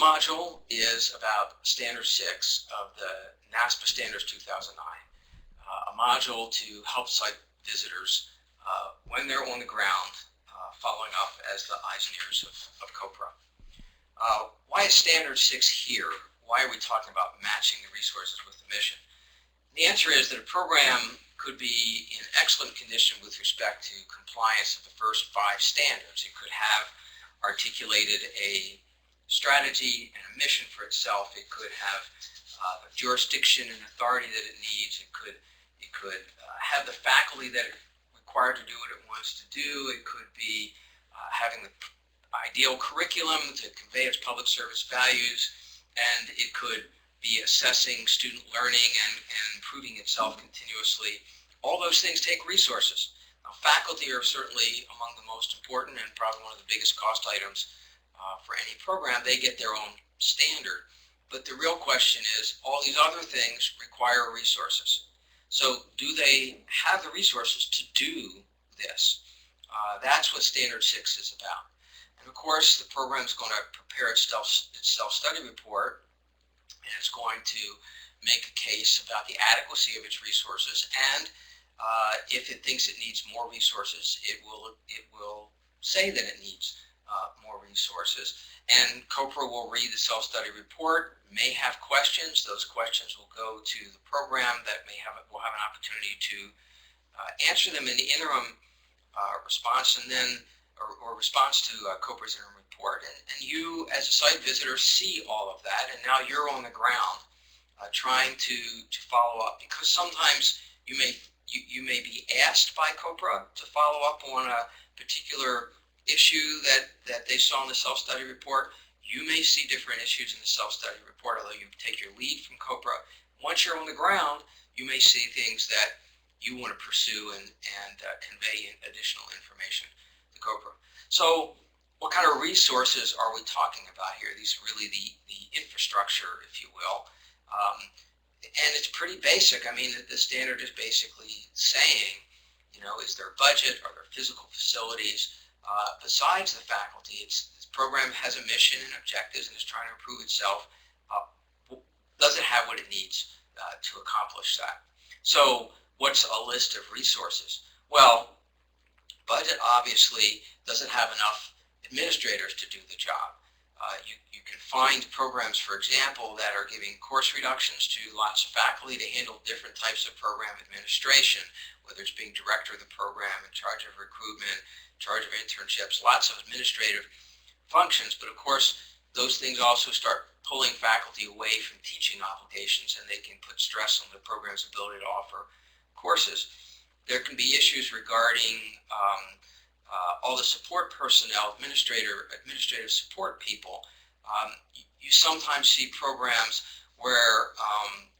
module is about Standard 6 of the NASPAA Standards 2009, a module to help site visitors when they're on the ground, following up as the eyes and ears of COPRA. Why is Standard 6 here? Why are we talking about matching the resources with the mission? The answer is that a program could be in excellent condition with respect to compliance of the first 5 standards. It could have articulated a strategy and a mission for itself. It could have the jurisdiction and authority that it needs. It could have the faculty that are required to do what it wants to do. It could be having the ideal curriculum to convey its public service values, and it could be assessing student learning and improving itself continuously. All those things take resources. Now, faculty are certainly among the most important and probably one of the biggest cost items for any program. They get their own standard. But the real question is, all these other things require resources. So do they have the resources to do this? That's what Standard 6 is about. And of course, the program is going to prepare its self-study report, and it's going to make a case about the adequacy of its resources, and if it thinks it needs more resources, it will say that it needs more resources. And COPRA will read the self-study report, may have questions. Those questions will go to the program that will have an opportunity to answer them in the interim response, and then or response to COPRA's interim report. And you, as a site visitor, see all of that, and now you're on the ground trying to follow up, because sometimes you may be asked by COPRA to follow up on a particular issue that they saw in the self-study report. You may see different issues in the self-study report, although you take your lead from COPRA. Once you're on the ground, you may see things that you want to pursue and convey additional information to COPRA. So what kind of resources are we talking about here? These are really the infrastructure, if you will. And it's pretty basic. I mean, the standard is basically saying, is there a budget? Are there physical facilities? Besides the faculty, this program has a mission and objectives and is trying to improve itself. Does it have what it needs to accomplish that? So what's a list of resources? Well, budget obviously doesn't have enough administrators to do the job. You can find programs, for example, that are giving course reductions to lots of faculty to handle different types of program administration, whether it's being director of the program, in charge of recruitment, in charge of internships, lots of administrative functions. But of course, those things also start pulling faculty away from teaching obligations, and they can put stress on the program's ability to offer courses. There can be issues regarding all the support personnel, administrative support people. You sometimes see programs where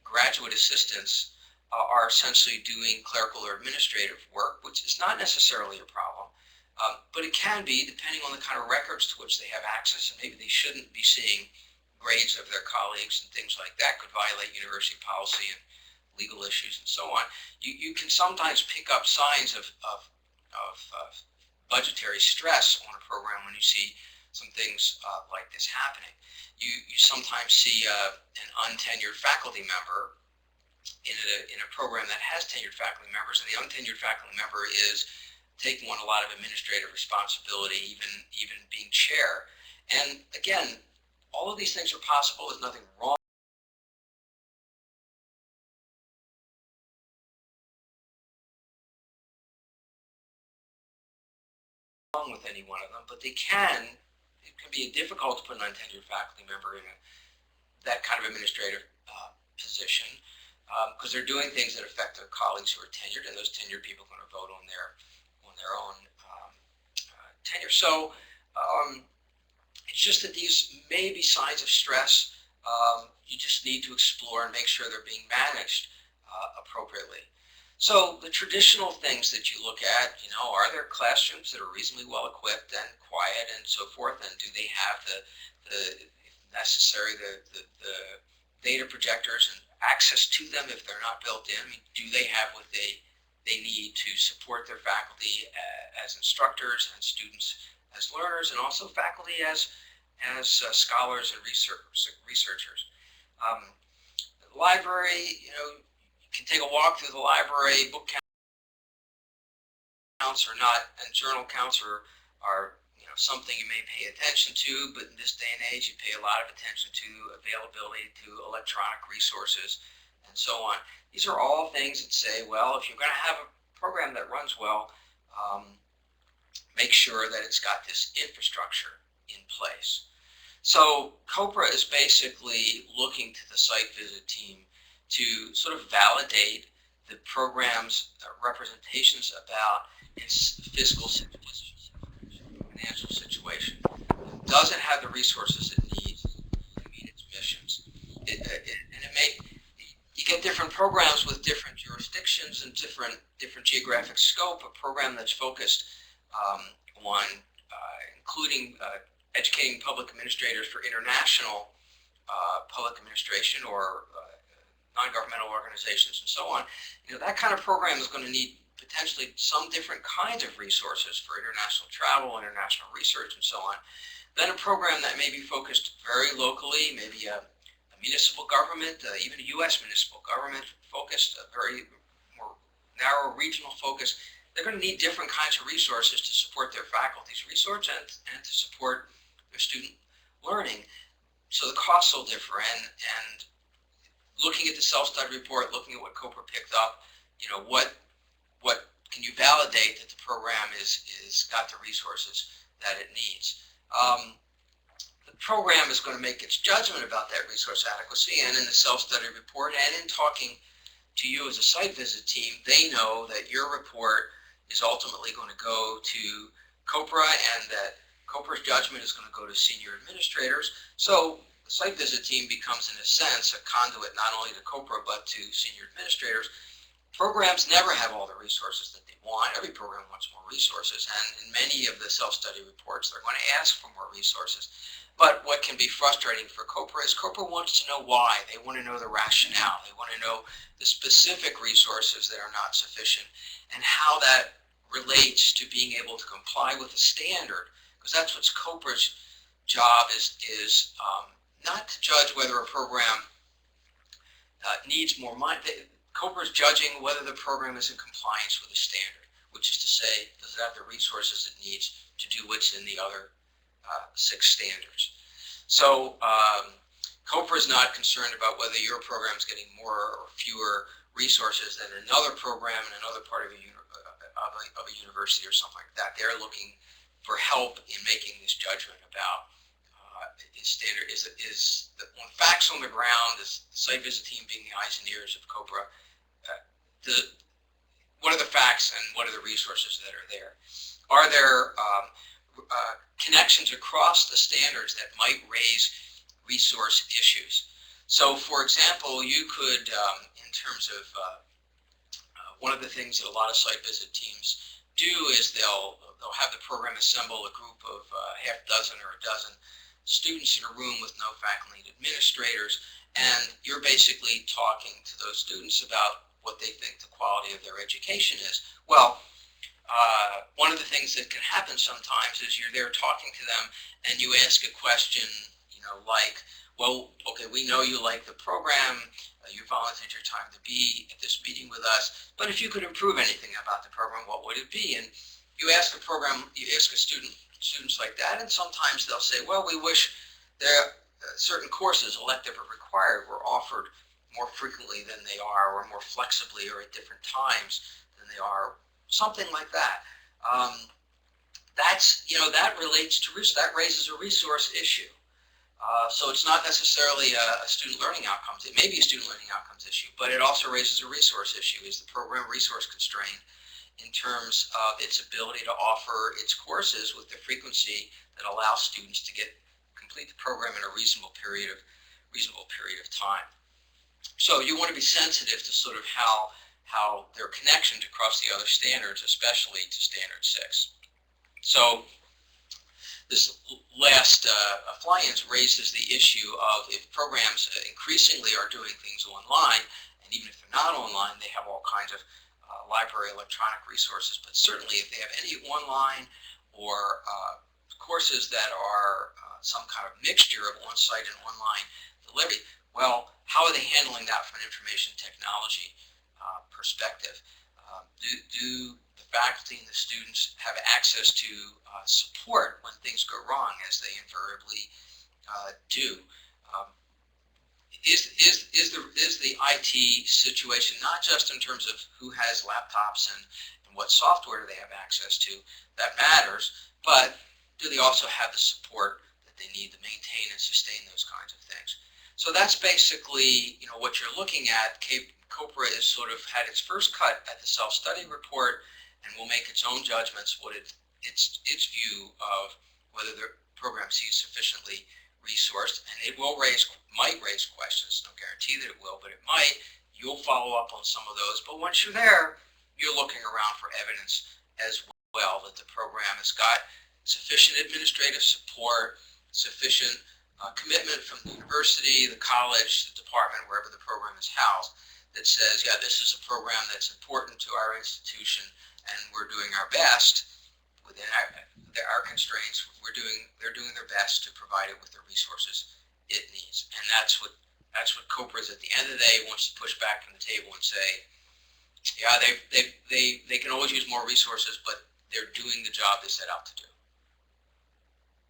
graduate assistants are essentially doing clerical or administrative work, which is not necessarily a problem, but it can be, depending on the kind of records to which they have access, and maybe they shouldn't be seeing grades of their colleagues and things like that. Could violate university policy and legal issues and so on. You can sometimes pick up signs of budgetary stress on a program when you see some things like this happening. You sometimes see an untenured faculty member in a program that has tenured faculty members, and the untenured faculty member is taking on a lot of administrative responsibility, even being chair. And again, all of these things are possible. There's nothing wrong with any one of them, but it can be difficult to put an untenured faculty member in that kind of administrative position, because they're doing things that affect their colleagues who are tenured, and those tenured people are going to vote on their own tenure. So it's just that these may be signs of stress. You just need to explore and make sure they're being managed appropriately. So the traditional things that you look at, are there classrooms that are reasonably well equipped and quiet and so forth, and do they have the necessary the data projectors and access to them if they're not built in? I mean, do they have what they need to support their faculty as instructors and students as learners, and also faculty as as scholars and researchers. The library, you can take a walk through the library. Book counts are not, and journal counts are something you may pay attention to, but in this day and age, you pay a lot of attention to availability to electronic resources and so on. These are all things that say, well, if you're going to have a program that runs well, make sure that it's got this infrastructure in place. So COPRA is basically looking to the site visit team to sort of validate the program's representations about its fiscal situation, financial situation. Does it have the resources it needs to meet its missions? You get different programs with different jurisdictions and different geographic scope. A program that's focused on including educating public administrators for international public administration or non-governmental organizations and so on, that kind of program is going to need potentially some different kinds of resources for international travel, international research, and so on. Then a program that may be focused very locally, maybe a municipal government, even a U.S. municipal government focused, a very more narrow regional focus. They're going to need different kinds of resources to support their faculty's research and to support their student learning. So the costs will differ, and looking at the self-study report, looking at what COPRA picked up, what can you validate that the program is got the resources that it needs. The program is going to make its judgment about that resource adequacy, and in the self-study report and in talking to you as a site visit team, they know that your report is ultimately going to go to COPRA and that COPRA's judgment is going to go to senior administrators. So the site visit team becomes, in a sense, a conduit not only to COPRA but to senior administrators. Programs never have all the resources that they want. Every program wants more resources, and in many of the self-study reports, they're going to ask for more resources. But what can be frustrating for COPRA is COPRA wants to know why. They want to know the rationale. They want to know the specific resources that are not sufficient and how that relates to being able to comply with the standard, because that's what COPRA's job is not to judge whether a program needs more money. COPRA is judging whether the program is in compliance with the standard, which is to say, does it have the resources it needs to do what's in the other 6 standards. So COPRA is not concerned about whether your program is getting more or fewer resources than another program in another part of a university or something like that. They're looking for help in making this judgment about is standard is the facts on the ground, is the site visit team being the eyes and ears of COPRA. What are the facts and what are the resources that are there? Are there connections across the standards that might raise resource issues? So, for example, you could, in terms of one of the things that a lot of site visit teams do is they'll have the program assemble a group of half dozen or a dozen students in a room with no faculty and administrators, and you're basically talking to those students about what they think the quality of their education is. Well, one of the things that can happen sometimes is you're there talking to them and you ask a question, like, well, okay, we know you like the program, you volunteered your time to be at this meeting with us, but if you could improve anything about the program, what would it be? And you ask a students like that, and sometimes they'll say, well, we wish there certain courses, elective or required, were offered more frequently than they are, or more flexibly, or at different times than they are, something like that. That relates to that raises a resource issue. So it's not necessarily a student learning outcomes. It may be a student learning outcomes issue, but it also raises a resource issue. Is the program resource constrained in terms of its ability to offer its courses with the frequency that allows students to complete the program in a reasonable period of time? So you want to be sensitive to sort of how their connections across the other standards, especially to Standard 6. So this last appliance raises the issue of if programs increasingly are doing things online, and even if they're not online, they have all kinds of library electronic resources, but certainly if they have any online or courses that are some kind of mixture of on-site and online delivery. Well, how are they handling that from an information technology perspective? Do the faculty and the students have access to support when things go wrong, as they invariably do? Is the IT situation, not just in terms of who has laptops and what software they have access to, that matters, but do they also have the support that they need to maintain and sustain those kinds of things? So that's basically, what you're looking at. COPRA has sort of had its first cut at the self-study report and will make its own judgments, its view of whether the program sees sufficiently resourced, and it might raise questions. No guarantee that it will, but it might. You'll follow up on some of those, but once you're there, you're looking around for evidence as well that the program has got sufficient administrative support, sufficient commitment from the university, the college, the department, wherever the program is housed, that says, yeah, this is a program that's important to our institution, and we're doing our best within our constraints. They're doing their best to provide it with the resources it needs, and that's what COPRA is. At the end of the day, wants to push back from the table and say, yeah, they can always use more resources, but they're doing the job they set out to do.